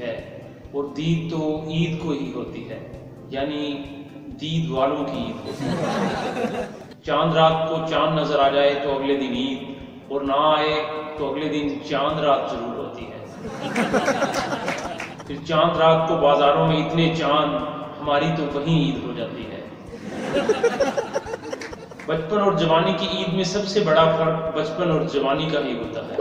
है, और दीद तो ईद को ही होती है, यानी दीद वालों की ईद होती है। चांद रात को चांद नजर आ जाए तो अगले दिन ईद, और ना आए तो अगले दिन चांद रात जरूर होती है। फिर चांद रात को बाजारों में इतने चांद, हमारी तो वहीं ईद हो जाती है। बचपन और जवानी की ईद में सबसे बड़ा फर्क बचपन और जवानी का ही होता है।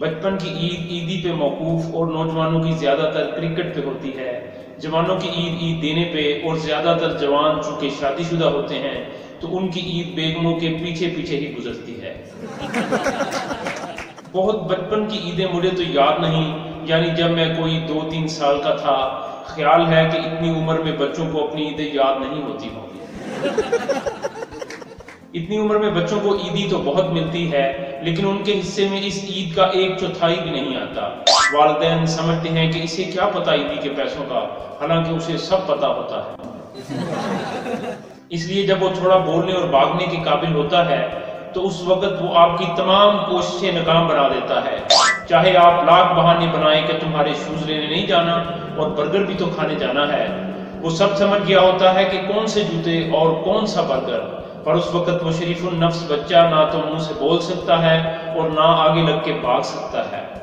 बचपन की ईद ईदी पे मौकूफ और नौजवानों की ज्यादातर क्रिकेट पे होती है। जवानों की ईद देने पे, और ज्यादातर जवान चूंकि शादीशुदा होते हैं तो उनकी ईद बेगमों के पीछे पीछे ही गुजरती है। बहुत बचपन की ईदें मुझे तो याद नहीं, यानी जब मैं कोई 2-3 साल का था। ख्याल है कि इतनी उम्र में बच्चों को अपनी ईदें याद नहीं होती होंगी। इतनी उम्र में बच्चों को ईदी तो बहुत मिलती है, लेकिन उनके हिस्से में इस ईद का 1/4 भी नहीं आता। वालिदैन समझते हैं कि इसे क्या पता ईदी के पैसों का, हालांकि उसे सब पता होता है। इसलिए जब वो थोड़ा बोलने और भागने के काबिल होता है तो उस वक्त वो आपकी तमाम कोशिशें नाकाम बना देता है। चाहे आप लाख बहाने बनाएं कि तुम्हारे शूज लेने नहीं जाना और बर्गर भी तो खाने जाना है, वो सब समझ गया होता है कि कौन से जूते और कौन सा बर्गर। पर उस वक्त वो शरीफुल नफ्स बच्चा ना तो मुंह से बोल सकता है और ना आगे लग के भाग सकता है,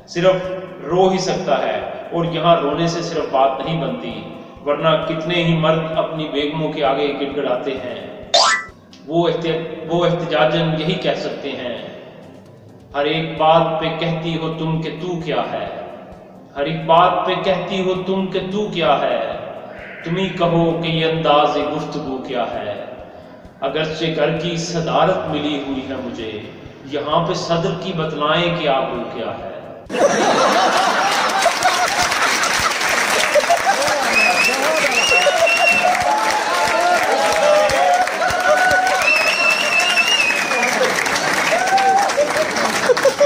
सिर्फ रो ही सकता है। और यहाँ रोने से सिर्फ बात नहीं बनती, वरना कितने ही मर्द अपनी बेगमों के आगे गिड़गिड़ाते हैं। वो एहतिजाजन यही कह सकते हैं, हर एक बात पे कहती हो तुम कि तू क्या है, हर एक बात पे कहती हो तुम कि तू क्या है, तुम ही कहो कि ये अंदाज गुफ्तगू क्या है। अगरचे घर की सदारत मिली हुई है मुझे, यहाँ पे सदर की बतलाएं कि आबरू क्या है।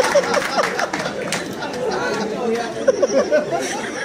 Ha ha ha!